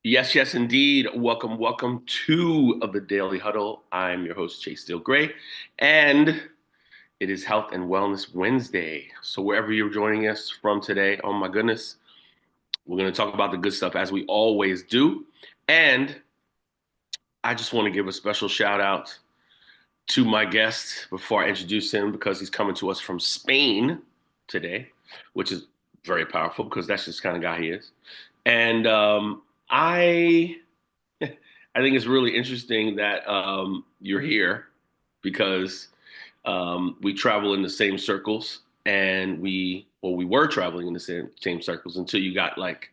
Yes, yes, indeed. Welcome, welcome to the Daily Huddle. I'm your host, Chase Steele Greye, and it is Health and Wellness Wednesday. So wherever you're joining us from today, oh my goodness, we're going to talk about the good stuff as we always do. And I just want to give a special shout out to my guest before I introduce him because he's coming to us from Spain today, which is very powerful because that's just the kind of guy he is. And I I think it's really interesting that you're here because we travel in the same circles, and we were traveling in the same circles until you got like,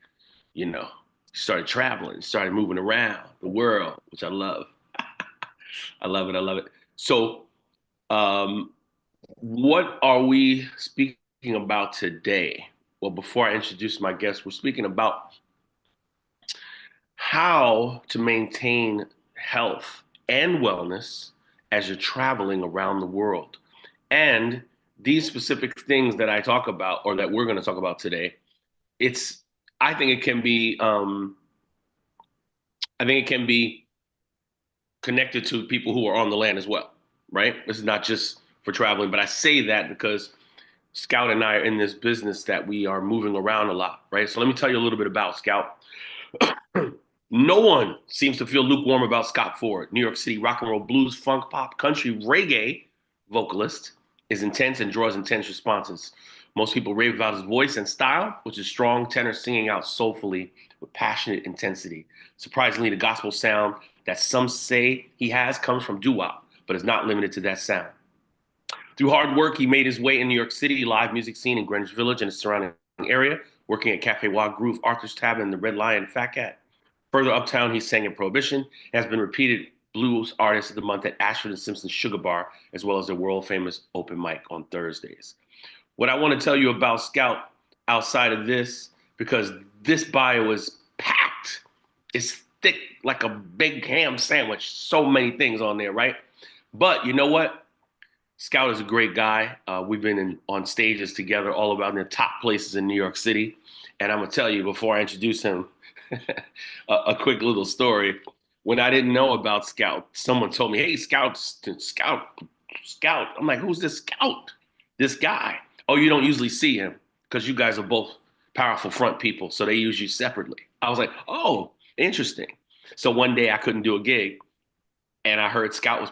started traveling, started moving around the world, which I love. I love it. I love it. So, um, what are we speaking about today? Well, before I introduce my guest, we're speaking about how to maintain health and wellness as you're traveling around the world. And these specific things that I talk about, or that we're going to talk about today, it's I think it can be I think it can be connected to people who are on the land as well, right? This is not just for traveling, but I say that because Scout and I are in this business that we are moving around a lot, right? So let me tell you a little bit about Scout. No one seems to feel lukewarm about Scott Ford. New York City rock and roll, blues, funk, pop, country, reggae vocalist is intense and draws intense responses. Most people rave about his voice and style, which is strong tenor singing out soulfully with passionate intensity. Surprisingly, the gospel sound that some say he has comes from DooWop, but is not limited to that sound. Through hard work, he made his way in New York City live music scene in Greenwich Village and its surrounding area, working at Cafe Wild Groove, Arthur's Tavern, the Red Lion, Fat Cat. Further uptown, he sang in Prohibition and has been repeated Blues Artist of the Month at Ashford and Simpson's Sugar Bar, as well as their world-famous open mic on Thursdays. What I want to tell you about Scout outside of this, because this bio is packed. It's thick like a big ham sandwich. So many things on there, right? But you know what? Scout is a great guy. We've been on stages together all around the top places in New York City. And I'm going to tell you before I introduce him a quick little story. When I didn't know about Scout, someone told me, "Hey, Scout." I'm like, "Who's this Scout? This guy?" "Oh, you don't usually see him because you guys are both powerful front people, so they use you separately." I was like, "Oh, interesting." So one day I couldn't do a gig, and I heard Scout was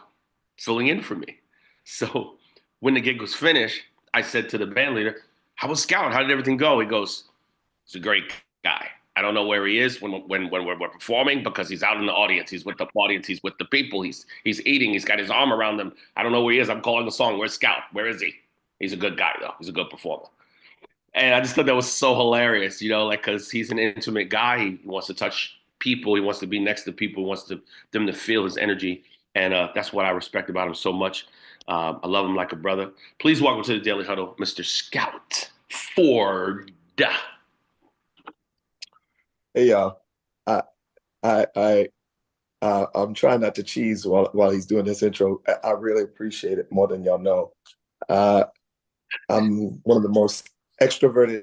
filling in for me. So when the gig was finished, I said to the band leader, "How was Scout? How did everything go?" He goes, "He's a great guy. I don't know where he is when we're performing because he's out in the audience. He's with the audience. He's with the people. He's eating. He's got his arm around them. I don't know where he is. I'm calling the song. Where's Scout? Where is he? He's a good guy though. He's a good performer." And I just thought that was so hilarious, like because he's an intimate guy. He wants to touch people. He wants to be next to people. He wants them to feel his energy, and that's what I respect about him so much. I love him like a brother. Please welcome to the Daily Huddle, Mr. Scout Ford. Hey y'all, I I'm trying not to cheese while he's doing this intro. I really appreciate it more than y'all know. Uh, I'm one of the most extroverted,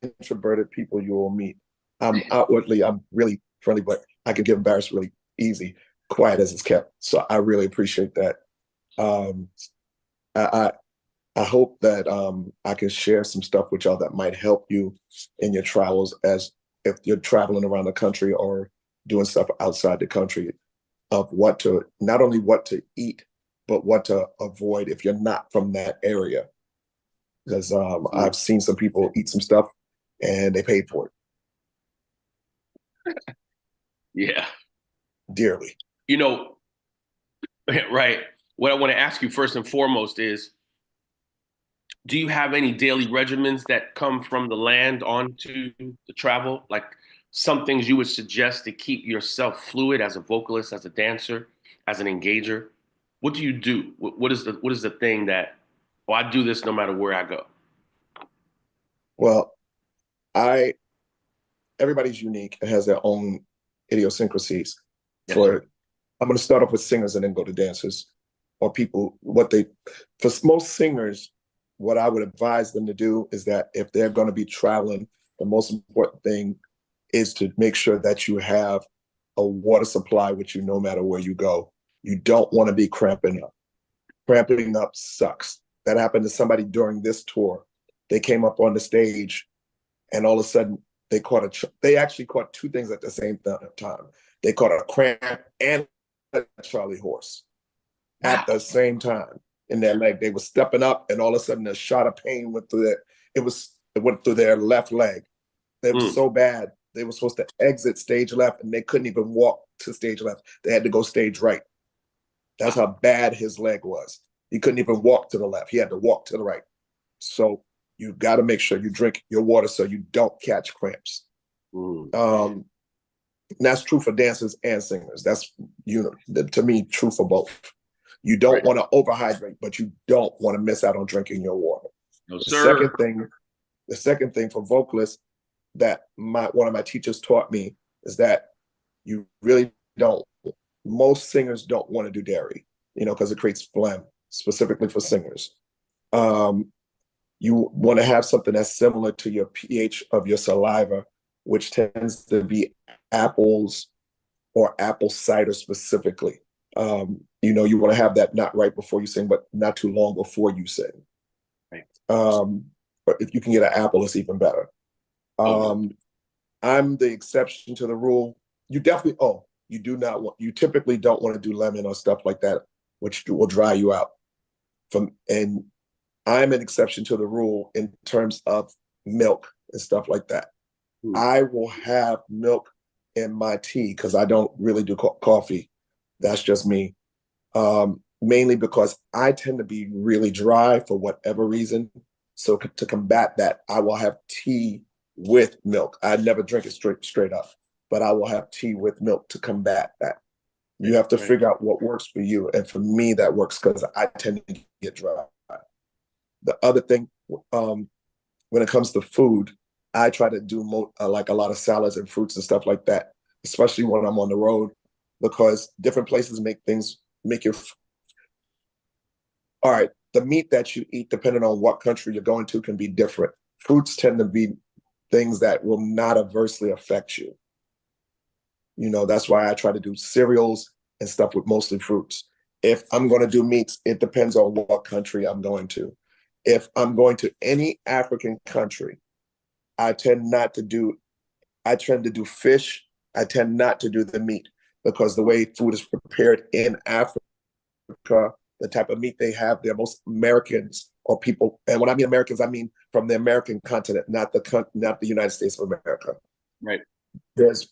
introverted people you will meet. I'm really friendly, but I can get embarrassed really easy, quiet as it's kept. So I really appreciate that. Um, I I hope that I can share some stuff with y'all that might help you in your travels as if you're traveling around the country or doing stuff outside the country of what to not only what to eat, but what to avoid if you're not from that area. Because I've seen some people eat some stuff and they paid for it Yeah. dearly. You know, right. What I want to ask you first and foremost is, do you have any daily regimens that come from the land onto the travel? Like some things you would suggest to keep yourself fluid as a vocalist, as a dancer, as an engager? What do you do? What is the thing that, oh, I do this no matter where I go? Well, I everybody's unique and has their own idiosyncrasies. Yes, sir. For I'm going to start off with singers and then go to dancers or people. For most singers, what I would advise them to do is that if they're going to be traveling, the most important thing is to make sure that you have a water supply with you no matter where you go. You don't want to be cramping up. Cramping up sucks. That happened to somebody during this tour. They came up on the stage and all of a sudden they actually caught two things at the same time. They caught a cramp and a Charlie horse at the same time in their leg. They were stepping up and all of a sudden a shot of pain went through it went through their left leg. It was so bad. They were supposed to exit stage left and they couldn't even walk to stage left. They had to go stage right. That's how bad his leg was. He couldn't even walk to the left. He had to walk to the right. So you got to make sure you drink your water so you don't catch cramps. And that's true for dancers and singers. That's, to me, true for both. You don't want to overhydrate, but you don't want to miss out on drinking your water. No, sir. The second thing for vocalists that one of my teachers taught me is that you really don't, most singers don't want to do dairy, because it creates phlegm, specifically for singers. You want to have something that's similar to your pH of your saliva, which tends to be apples or apple cider specifically. You want to have that not right before you sing, but not too long before you sing. Right. But if you can get an apple, it's even better. I'm the exception to the rule. You typically don't want to do lemon or stuff like that, which will dry you out. And I'm an exception to the rule in terms of milk and stuff like that. I will have milk in my tea because I don't really do coffee. That's just me. Mainly because I tend to be really dry for whatever reason. So to combat that, I will have tea with milk. I never drink it straight up, but I will have tea with milk to combat that. You have to figure out what works for you. And for me, that works because I tend to get dry. The other thing, when it comes to food, I try to do like a lot of salads and fruits and stuff like that, especially when I'm on the road, because different places make you. All right, the meat that you eat, depending on what country you're going to, can be different. Fruits tend to be things that will not adversely affect you. That's why I try to do cereals and stuff with mostly fruits. If I'm going to do meats, it depends on what country I'm going to. If I'm going to any African country, I tend to do fish. I tend not to do the meat because the way food is prepared in Africa, the type of meat they have, they're most Americans or people. And when I mean Americans, I mean from the American continent, not the United States of America. Right. There's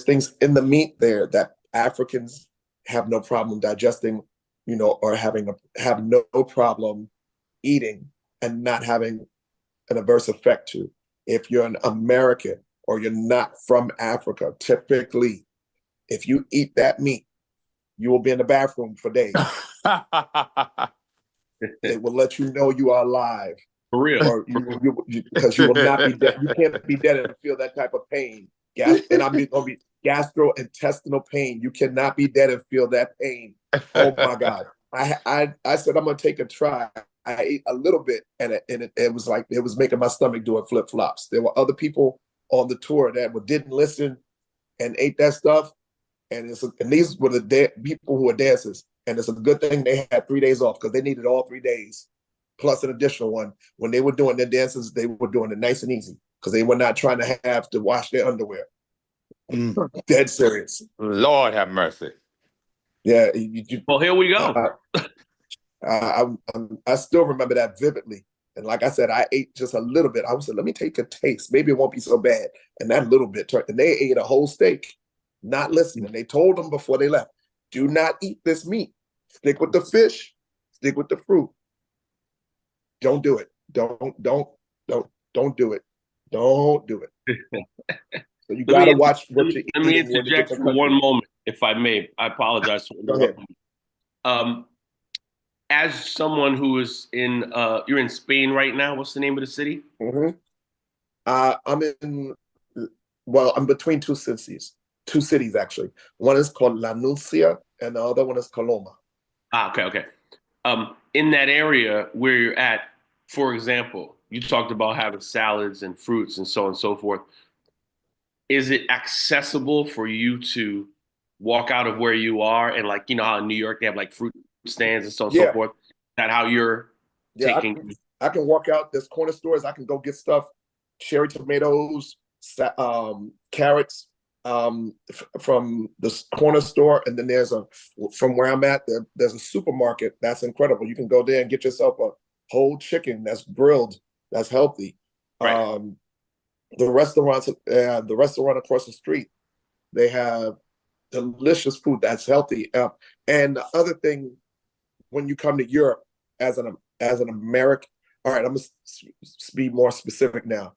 things in the meat there that Africans have no problem digesting, or have no problem eating and not having an adverse effect to. If you're an American or you're not from Africa, typically, if you eat that meat, you will be in the bathroom for days. It will let you know you are alive. For real. Or because you will not be dead. You can't be dead and feel that type of pain. And I'm going to be gastrointestinal pain. You cannot be dead and feel that pain. Oh my God. I said, I'm going to take a try. I ate a little bit and it was like, it was making my stomach doing flip-flops. There were other people on the tour that didn't listen and ate that stuff. And these were the people who were dancers. And it's a good thing they had 3 days off because they needed all 3 days, plus an additional one. When they were doing their dances, they were doing it nice and easy because they were not trying to have to wash their underwear. Dead serious. Lord have mercy. Yeah. Well, here we go. I still remember that vividly. And like I said, I ate just a little bit. I was like, let me take a taste. Maybe it won't be so bad. And that little bit turned, and they ate a whole steak, not listening. They told them before they left, do not eat this meat. Stick with the fish, stick with the fruit. Don't do it. Don't do it. Don't do it. So you got to watch what you're eating. Let me interject for one moment, if I may. I apologize for interrupting. As someone who is you're in Spain right now. What's the name of the city? Mm-hmm. I'm between two cities actually. One is called La Nuncia and the other one is Coloma. Okay. In that area where you're at, for example, you talked about having salads and fruits and so on and so forth. is it accessible for you to walk out of where you are and like, you know how in New York they have like fruit stands and so on and so Yeah, forth? Is that how you're yeah. taking? I can walk out. There's corner stores. I can go get stuff, cherry tomatoes, carrots, from the corner store, and then from where I'm at, there's a supermarket that's incredible. You can go there and get yourself a whole chicken that's grilled, that's healthy. Right. Um, the restaurant across the street, they have delicious food that's healthy. And the other thing, when you come to Europe as an American, all right, I'm gonna be more specific now.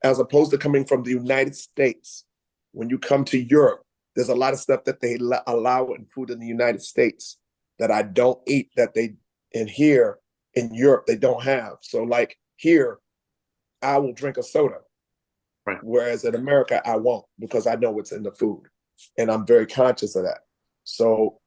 As opposed to coming from the United States, when you come to Europe, there's a lot of stuff that they allow in food in the United States that I don't eat, that they in here in Europe they don't have. So like here, I will drink a soda, Right. whereas in America I won't, because I know what's in the food, and I'm very conscious of that. So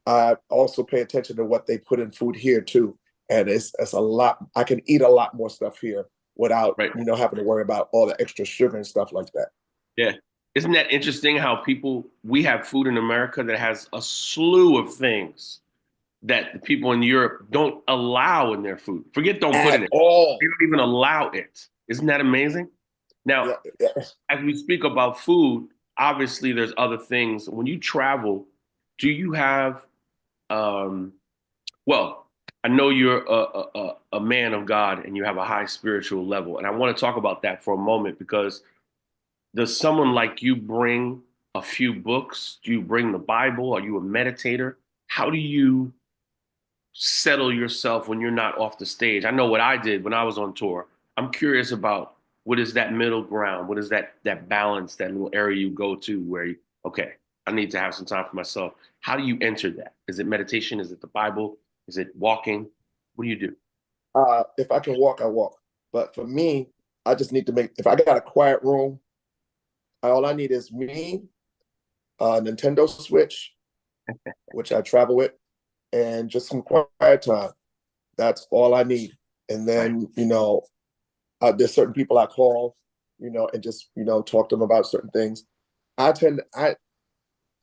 I also pay attention to what they put in food here too, and it's a lot. I can eat a lot more stuff here without Right. having to worry about all the extra sugar and stuff like that. Yeah. Isn't that interesting how we have food in America that has a slew of things that the people in Europe don't allow in their food. Forget don't put in At it. all. They don't even allow it. Isn't that amazing? Yeah, Now, yeah. as we speak about food, obviously there's other things. When you travel, do you have um well, I know you're a man of God and you have a high spiritual level. And I want to talk about that for a moment because does someone like you bring a few books? Do you bring the Bible? Are you a meditator? How do you settle yourself when you're not off the stage? I know what I did when I was on tour. I'm curious about what is that middle ground? What is that balance, that little area you go to where you, okay, I need to have some time for myself. How do you enter that? Is it meditation? Is it the Bible? Is it walking? What do you do? If I can walk, I walk. But for me, I just need to if I got a quiet room, all I need is me, a Nintendo Switch, which I travel with, and just some quiet time. That's all I need. And Right. then, there's certain people I call, and just, talk to them about certain things. I tend I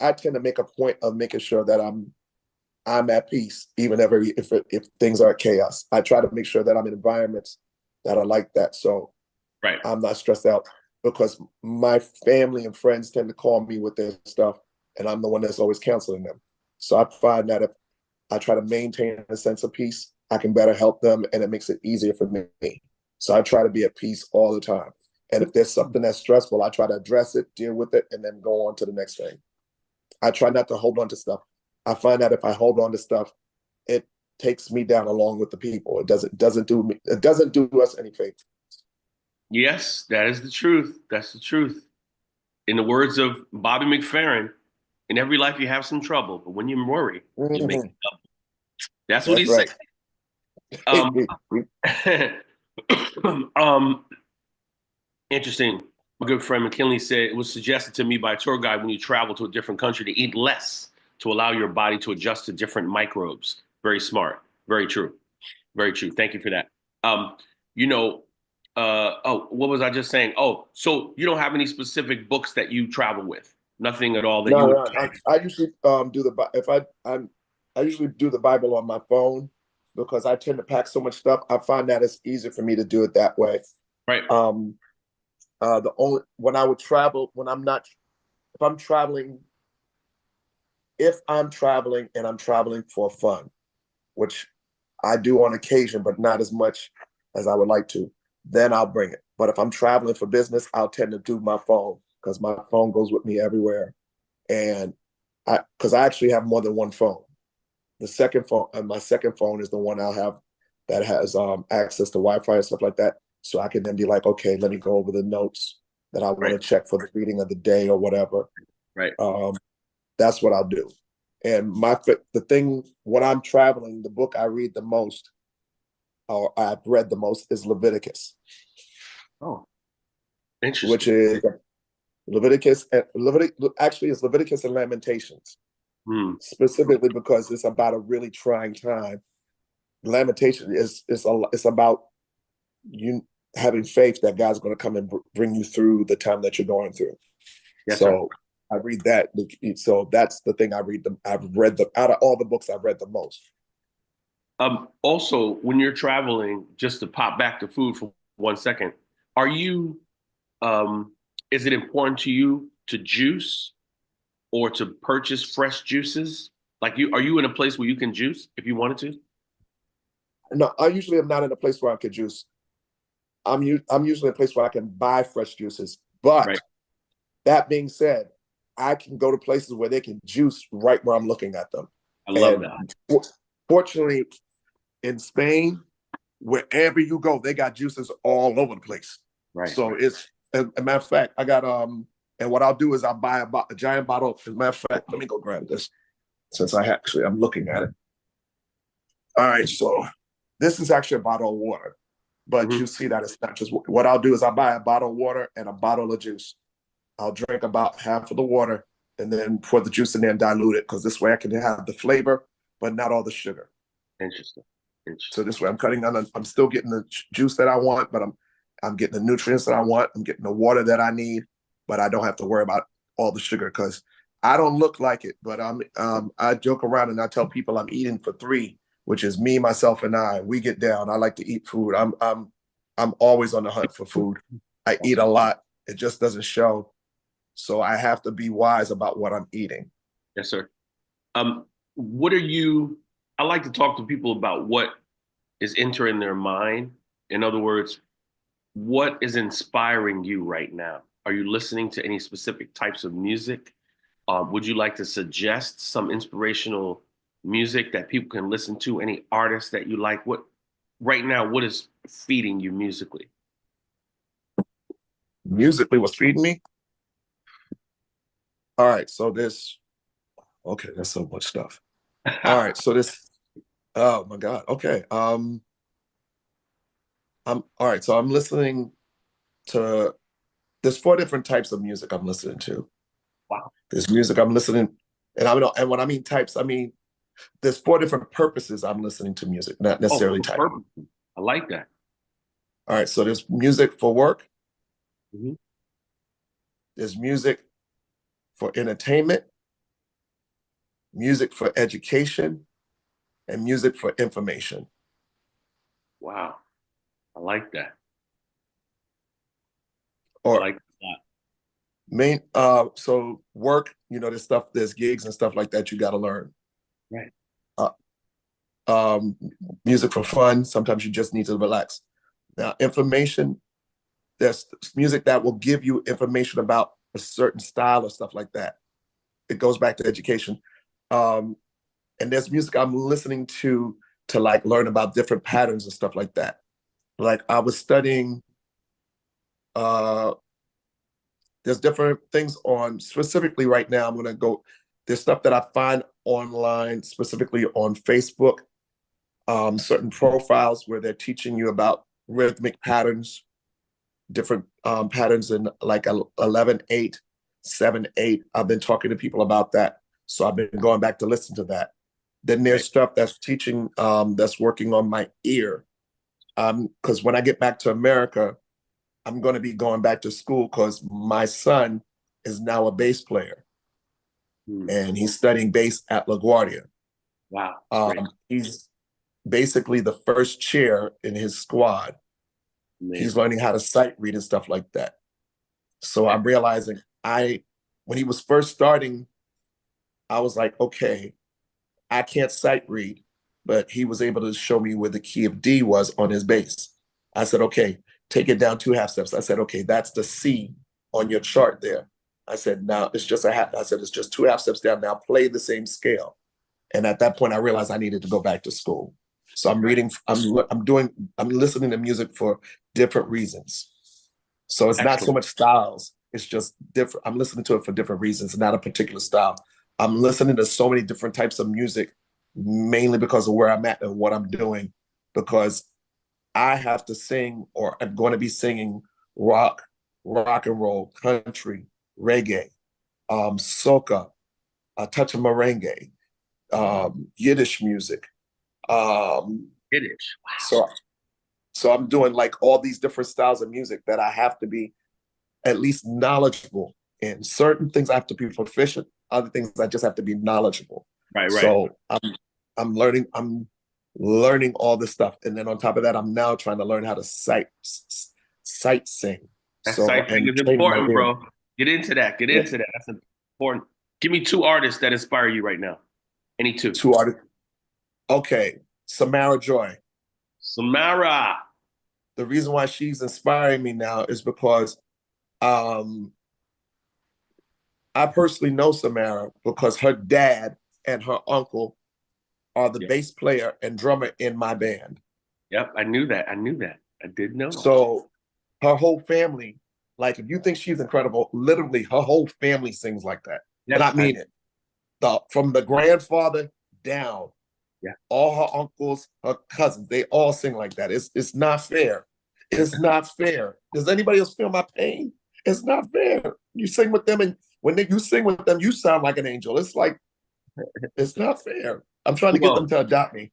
I tend to make a point of making sure that I'm at peace, even if things are chaos. I try to make sure that I'm in environments that are like that, so Right. I'm not stressed out, because my family and friends tend to call me with their stuff, and I'm the one that's always counseling them. So I find that if I try to maintain a sense of peace, I can better help them, and it makes it easier for me. So I try to be at peace all the time. And if there's something that's stressful, I try to address it, deal with it, and then go on to the next thing. I try not to hold on to stuff. I find that if I hold on to stuff, it takes me down along with the people. It doesn't do us any favor. Yes, that is the truth. That's the truth. In the words of Bobby McFerrin, in every life you have some trouble, but when you worry, you make Mhm. it up. That's what he That's said. right. Um, um, interesting. My good friend McKinley said it was suggested to me by a tour guide when you travel to a different country to eat less to allow your body to adjust to different microbes. Very smart. Very true. Very true. Thank you for that. Um, you know, what was I just saying? Oh, so you don't have any specific books that you travel with? Nothing at all that you No, would. no. I usually do if I usually do the Bible on my phone, because I tend to pack so much stuff. I find that it's easier for me to do it that way. Right. Um, the only when I would travel when I'm not if I'm traveling and I'm traveling for fun, which I do on occasion, but not as much as I would like to, then I'll bring it. But if I'm traveling for business, I'll tend to do my phone, because my phone goes with me everywhere. And because I actually have more than one phone. My second phone is the one I'll have that has access to Wi-Fi and stuff like that. So I can then be like, okay, let me go over the notes that I want Right. to check for the reading of the day or whatever. Right. That's what I'll do. And the thing when I'm traveling, the book I read the most, or I've read the most, is Leviticus, Oh, which interesting. is actually it's Leviticus and Lamentations, Hmm. specifically because it's about a really trying time. Lamentation it's about you having faith that God's going to come and bring you through the time that you're going through. Yes, sir. So I read that. So that's the thing I read. I've read out of all the books I've read the most. Also, when you're traveling, just to pop back to food for 1 second, are you, is it important to you to juice or to purchase fresh juices? Like are you in a place where you can juice if you wanted to? No, I usually am not in a place where I can juice. I'm usually in a place where I can buy fresh juices. But Right. that being said, I can go to places where they can juice right where I'm looking at them. I love And that. fortunately, in Spain, wherever you go, they got juices all over the place. Right. So Right. it's, as a matter of fact, I got and what I'll do is I'll buy a giant bottle. As a matter of fact, let me go grab this since I'm looking at it. All right, so this is actually a bottle of water, but Mhm. you see that it's not just what I'll do is I'll buy a bottle of water and a bottle of juice. I'll drink about half of the water and then pour the juice in there and dilute it because this way I can have the flavor, but not all the sugar. Interesting. So Interesting. this way I'm cutting down. I'm still getting the juice that I want, but I'm getting the nutrients that I want. I'm getting the water that I need, but I don't have to worry about all the sugar because I don't look like it. But I joke around and I tell people I'm eating for three, which is me, myself, and I. We get down. I like to eat food. I'm always on the hunt for food. I eat a lot. It just doesn't show. So I have to be wise about what I'm eating. Yes, sir. What are you? I like to talk to people about what is entering their mind. In other words, what is inspiring you right now? Are you listening to any specific types of music? Would you like to suggest some inspirational music that people can listen to? Any artists that you like? What right now? What is feeding you musically? Musically, what's feeding me? All right, so okay, that's so much stuff. All right, so oh my God. Okay. I'm all right, so I'm listening to there's four different types of music I'm listening to. Wow. There's music I'm listening, and when I mean types, I mean there's four different purposes I'm listening to music, not Oh, necessarily for type. purpose. I like that. All right, so there's music for work, Mhm. there's music for entertainment, music for education, and music for information. Wow. I like that. I Or like that. so work, there's gigs and stuff like that you got to learn. Right. Uh, um, Music for fun. Sometimes you just need to relax. Now, information, there's music that will give you information about a certain style or stuff like that. It goes back to education. Um, and there's music I'm listening to like learn about different patterns and stuff like that. Like I was studying, uh, there's different things on specifically right now. There's stuff that I find online, specifically on Facebook, certain profiles where they're teaching you about rhythmic patterns, different patterns in like 11/8, 7/8. I've been talking to people about that. So I've been going back to listen to that. Then there's Right. stuff that's teaching, that's working on my ear. Because when I get back to America, I'm going to be going back to school because my son is now a bass player Hmm. and he's studying bass at LaGuardia. Wow. Great. He's basically the first chair in his squad. He's Amazing. learning how to sight read and stuff like that. So Right. I'm realizing when he was first starting, I was like, okay, I can't sight read, but he was able to show me where the key of D was on his bass. I said, okay, take it down 2/2 steps. I said, okay, that's the C on your chart there. I said, now it's just a half. I said, it's just 2/2 steps down. Now play the same scale. And at that point, I realized I needed to go back to school. So I'm Right. reading, I'm listening to music for different reasons. So it's not so Excellent. much styles, it's just different. I'm listening to it for different reasons, not a particular style. I'm listening to so many different types of music, mainly because of where I'm at and what I'm doing, because I have to sing or I'm going to be singing rock and roll, country, reggae, soca, a touch of merengue, Yiddish music. It is. Wow. So so I'm doing like all these different styles of music that I have to be at least knowledgeable in. Certain things I have to be proficient, other things I just have to be knowledgeable. Right, right. So I'm learning all this stuff. And then on top of that, I'm now trying to learn how to sight sing. That So, sight thing and is training my important, ear. bro. Get into that. Get Yeah. into that. That's important. Give me two artists that inspire you right now. Any two. Two artists. Okay. Samara Joy. Samara. The reason why she's inspiring me now is because I personally know Samara because her dad and her uncle are the bass player and drummer in my band. Yep, I knew that. I knew that. I did know. So her whole family, like if you think she's incredible, literally her whole family sings like that. Yep, and I mean it. From the grandfather down, all her uncles, her cousins, they all sing like that. It's not fair. It's not fair. Does anybody else feel my pain? It's not fair. You sing with them, and when you sing with them, you sound like an angel. It's like, it's not fair. I'm trying to get them to adopt me.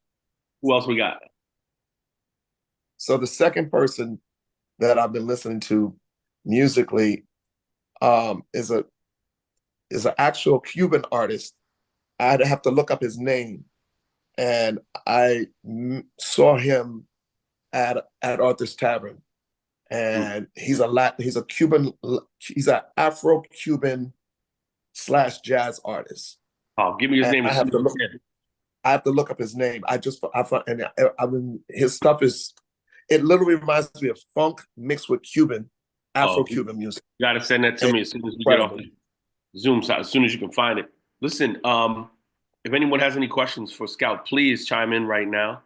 Who else we got? So the second person that I've been listening to musically is an actual Cuban artist. I'd have to look up his name, and I saw him at Arthur's Tavern, and he's an Afro-Cuban / jazz artist. Oh, give me his name. I have to look up his name. I mean, his stuff it literally reminds me of funk mixed with Afro-Cuban music. You gotta send that to me as soon as we get off the Zoom side, as soon as you can find it. Listen, if anyone has any questions for Scout, please chime in right now.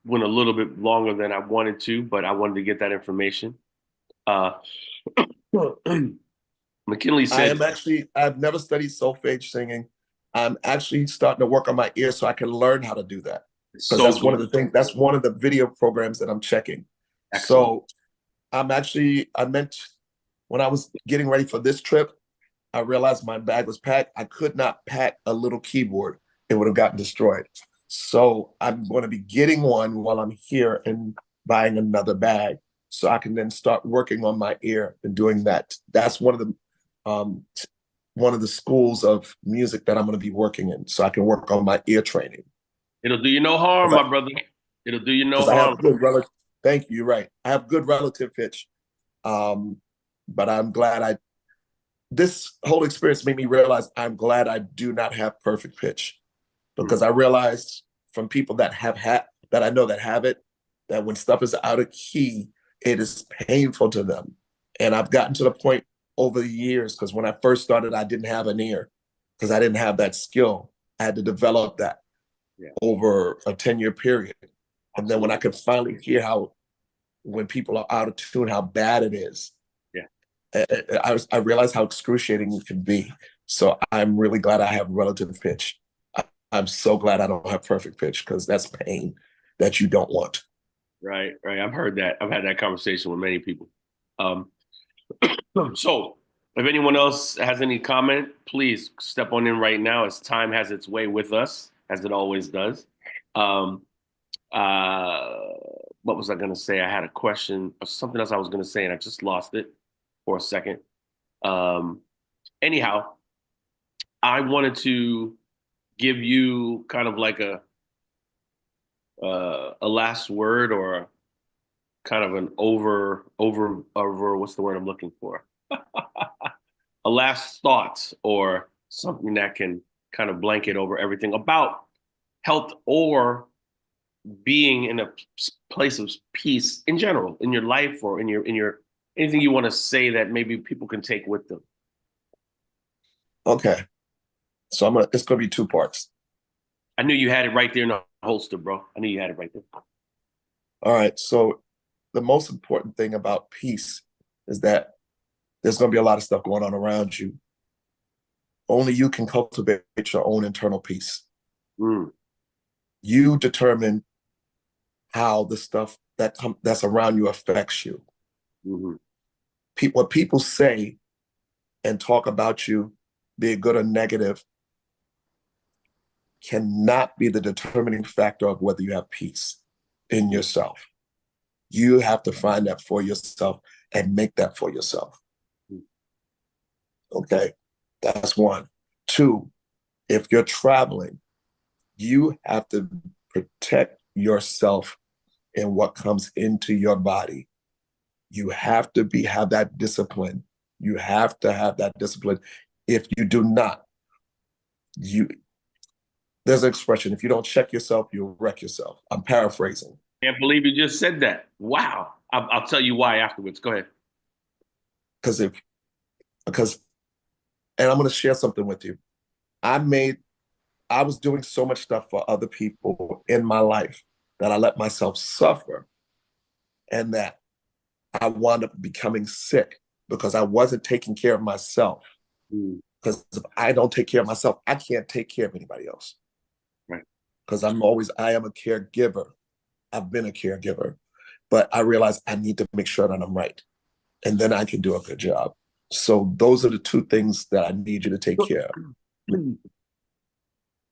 Went a little bit longer than I wanted to, but I wanted to get that information. McKinley said, I've never studied solfege singing. I'm actually starting to work on my ear so I can learn how to do that. Because that's one of the things, that's one of the video programs that I'm checking. Excellent. So when I was getting ready for this trip, I realized my bag was packed. I could not pack a little keyboard. It would have gotten destroyed. So I'm going to be getting one while I'm here and buying another bag so I can then start working on my ear and doing that. That's one of the schools of music that I'm going to be working in, so I can work on my ear training. It'll do you no harm, my brother. It'll do you no harm. Thank you. You're right. I have good relative pitch, but I'm glad this whole experience made me realize I'm glad I do not have perfect pitch, because I realized from people that I know that have it, that when stuff is out of key, it is painful to them. And I've gotten to the point over the years, because when I first started, I didn't have an ear because I didn't have that skill. I had to develop that over a 10-year period. And then when I could finally hear when people are out of tune, how bad it is, I realized how excruciating it can be. So I'm really glad I have relative pitch. I'm so glad I don't have perfect pitch, because that's pain that you don't want. Right. I've heard that. I've had that conversation with many people. So if anyone else has any comment, please step on in right now, as time has its way with us, as it always does. What was I going to say? I had a question or something else I was going to say, and I just lost it for a second. Anyhow, I wanted to give you kind of like a last word, or kind of an over what's the word I'm looking for? A last thought, or something that can kind of blanket over everything about health, or being in a place of peace in general, in your life, or in your anything you want to say that maybe people can take with them. Okay. So it's gonna be two parts. I knew you had it right there in the holster, bro. I knew you had it right there. All right. So the most important thing about peace is that there's going to be a lot of stuff going on around you. Only you can cultivate your own internal peace. You determine how the stuff that's around you affects you. What people say and talk about you, be it good or negative, cannot be the determining factor of whether you have peace in yourself. You have to find that for yourself and make that for yourself. Okay, that's one. Two, if you're traveling, you have to protect yourself and what comes into your body. You have to have that discipline. You have to have that discipline. If you do not, you there's an expression, if you don't check yourself, you'll wreck yourself. I'm paraphrasing. Can't believe you just said that. Wow. I'll tell you why afterwards. Go ahead. Because if because and I'm gonna share something with you. I made I was doing so much stuff for other people in my life that I let myself suffer, and that I wound up becoming sick because I wasn't taking care of myself. Mm, Because if I don't take care of myself, I can't take care of anybody else. right. Because I am a caregiver. I've been a caregiver, but I realize I need to make sure that I'm right. And then I can do a good job. So those are the two things that I need you to take care of.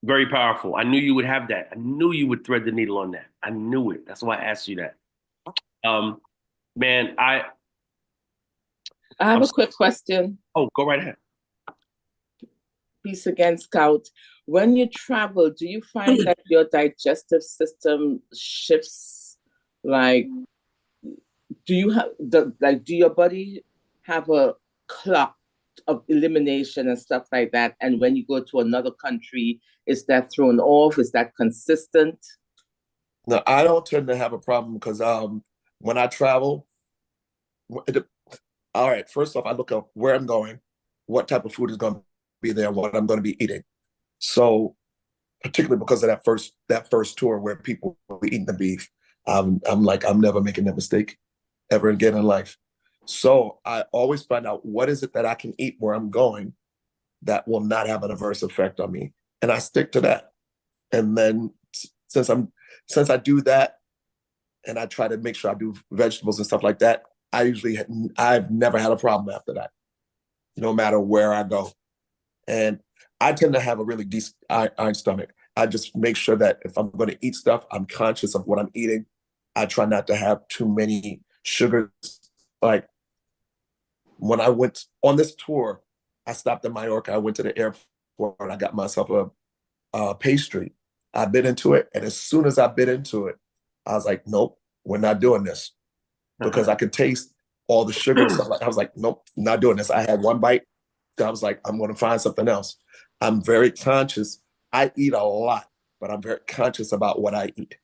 Very powerful. I knew you would have that. I knew you would thread the needle on that. I knew it. That's why I asked you that. Um, man, I have I'm. a quick question. Oh, go right ahead. Peace again, Scout. When you travel, do you find that your digestive system shifts? Like, do you have do your body have a clock of elimination and stuff like that? And when you go to another country, is that thrown off? Is that consistent? No, I don't tend to have a problem because when I travel, it, all right, first off, I look up where I'm going, what type of food is going to be there, what I'm going to be eating. So particularly because of that first tour where people were eating the beef, I'm like, I'm never making that mistake ever again in life. So I always find out what is it that I can eat where I'm going that will not have an adverse effect on me, and I stick to that. And then since I do that, and I try to make sure I do vegetables and stuff like that, I've never had a problem after that, no matter where I go. And I tend to have a really decent iron stomach. I just make sure that if I'm going to eat stuff, I'm conscious of what I'm eating. I try not to have too many sugars. Like when I went on this tour, I stopped in Mallorca. I went to the airport and I got myself a pastry. I bit into it, and as soon as I bit into it, I was like, "Nope, we're not doing this," because I could taste all the sugar and stuff. I was like, "Nope, not doing this." I had one bite. I was like, "I'm going to find something else." I'm very conscious. I eat a lot, but I'm very conscious about what I eat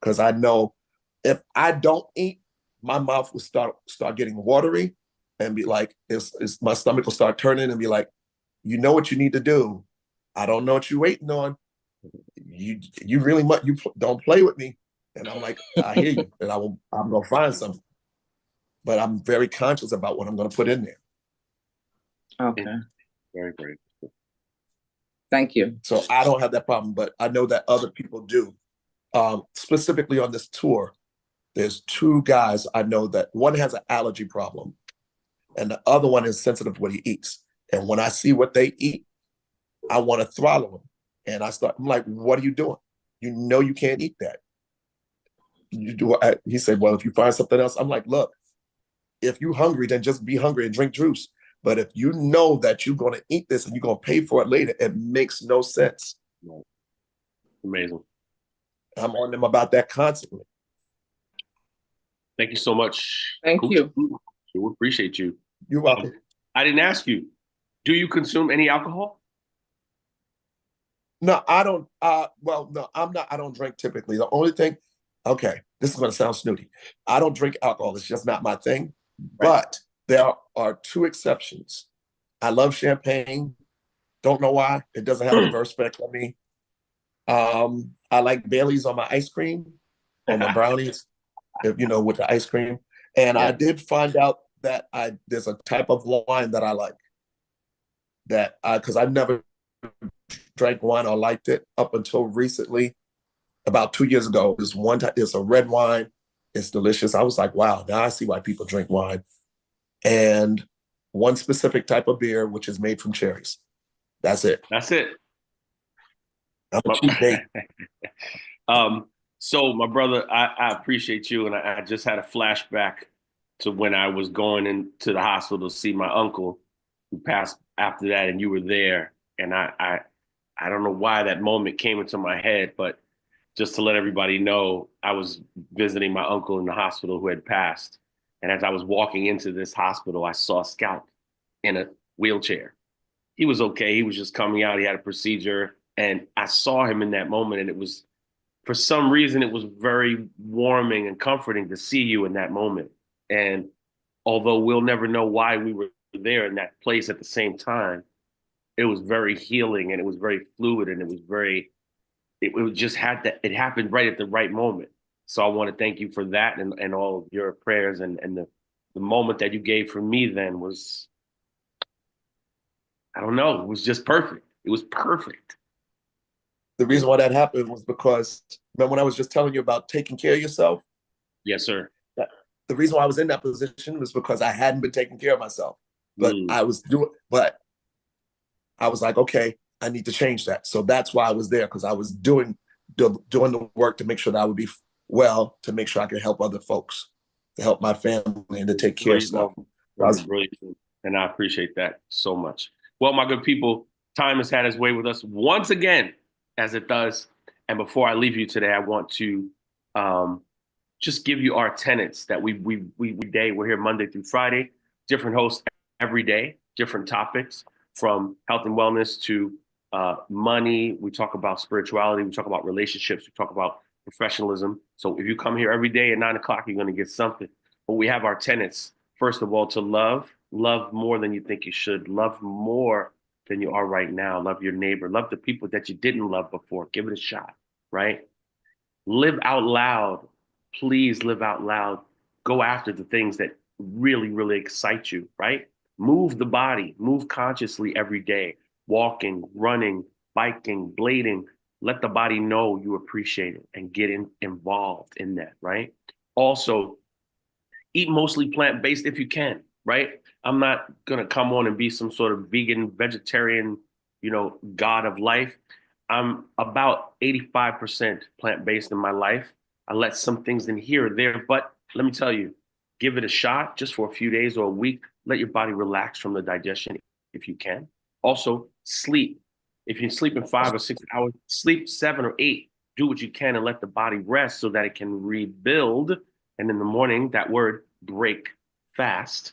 because I know if I don't eat, my mouth will start getting watery and be like, my stomach will start turning and be like, "You know what you need to do. I don't know what you're waiting on. You really much don't play with me." And I'm like, "I hear you, and I'm gonna find something." But I'm very conscious about what I'm gonna put in there. Okay. Very, very. Thank you. So I don't have that problem, but I know that other people do. Specifically on this tour, there's two guys I know that one has an allergy problem and the other one is sensitive to what he eats. And when I see what they eat, I want to throttle them. And I'm like, "What are you doing? You know you can't eat that." He said, "Well, if you find something else," I'm like, "Look, if you're hungry, then just be hungry and drink juice. But if you know that you're going to eat this and you're going to pay for it later, it makes no sense." Amazing. I'm on them about that constantly. Thank you so much. Thank you. We appreciate you. You're welcome. I didn't ask you, do you consume any alcohol? No, I don't. Well, no, I'm not. I don't drink typically. The only thing, okay, this is going to sound snooty. I don't drink alcohol. It's just not my thing. Right. But there are two exceptions. I love champagne. Don't know why. It doesn't have an adverse effect on me. I like Bailey's on my ice cream, on my brownies, with the ice cream. And I did find out that there's a type of wine that I like. Because I never drank wine or liked it up until recently, about 2 years ago. It's a red wine. It's delicious. I was like, wow, now I see why people drink wine. And one specific type of beer, which is made from cherries. That's it. That's it. I'm a cheap date. So my brother, I appreciate you. And I just had a flashback to when I was going into the hospital to see my uncle. who passed after that, and you were there. And I don't know why that moment came into my head, but just to let everybody know, I was visiting my uncle in the hospital who had passed. And as I was walking into this hospital, I saw Scout in a wheelchair. He was okay. He was just coming out. He had a procedure. And I saw him in that moment. And it was, for some reason, it was very warming and comforting to see you in that moment. And although we'll never know why we were there in that place at the same time, it was very healing and it was very fluid and it was very, it just had that, it happened right at the right moment. So I want to thank you for that and all of your prayers and the moment that you gave for me then was, I don't know, it was just perfect. It was perfect. The reason why that happened was because, remember when I was just telling you about taking care of yourself? Yes, sir. The reason why I was in that position was because I hadn't been taking care of myself. But I was like, okay, I need to change that. So that's why I was there, because I was doing the work to make sure that I would be well, to make sure I could help other folks, to help my family and to take care of stuff. And I appreciate that so much. Well, my good people, time has had its way with us once again, as it does. And before I leave you today, I want to just give you our tenets that we're here Monday through Friday, different hosts every day, different topics, from health and wellness to money. We talk about spirituality. We talk about relationships. We talk about professionalism. So if you come here every day at 9 o'clock, you're going to get something. But we have our tenets. First of all, to love more than you think you should, love more than you are right now. Love your neighbor, love the people that you didn't love before. Give it a shot, right? Live out loud. Please live out loud. Go after the things that really, really excite you, right? Move the body, move consciously every day, walking, running, biking, blading. Let the body know you appreciate it and get involved in that, right? Also, eat mostly plant-based if you can, right? I'm not gonna come on and be some sort of vegan, vegetarian, god of life. I'm about 85% plant-based in my life. I let some things in here or there, but let me tell you, give it a shot just for a few days or a week. Let your body relax from the digestion if you can. Also, sleep. If you're sleeping 5 or 6 hours, sleep 7 or 8. Do what you can and let the body rest so that it can rebuild. And in the morning, that word break fast,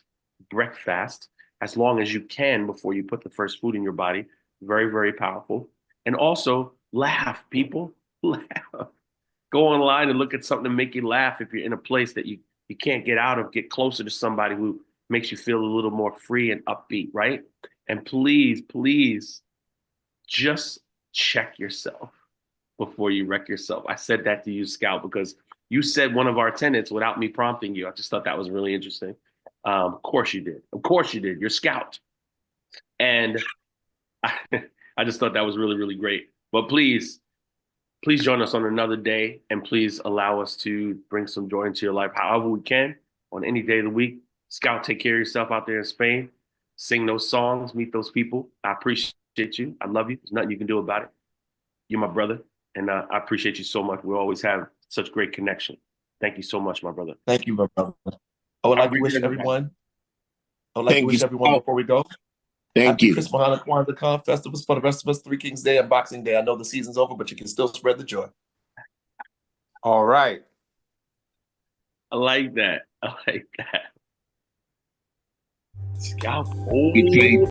as long as you can before you put the first food in your body. Very, very powerful. And also laugh, people, laugh. Go online and look at something to make you laugh. If you're in a place that you can't get out of, get closer to somebody who makes you feel a little more free and upbeat, right? And please, please, just check yourself before you wreck yourself. I said that to you, Scout, because you said one of our tenets without me prompting you. I just thought that was really interesting. Of course you did. Of course you did. You're Scout. And I just thought that was really, really great. But please join us on another day, and please allow us to bring some joy into your life however we can on any day of the week. Scout, take care of yourself out there in Spain. Sing those songs, meet those people. I appreciate you. I love you. There's nothing you can do about it. You're my brother, and I appreciate you so much. We always have such great connection. Thank you so much, my brother. Thank you, my brother. I would like to wish everyone before we go. Thank you. Christmas, Hanukkah, Kwanzaa, festivals for the rest of us, Three Kings Day and Boxing Day. I know the season's over, but you can still spread the joy. All right. I like that. Scout.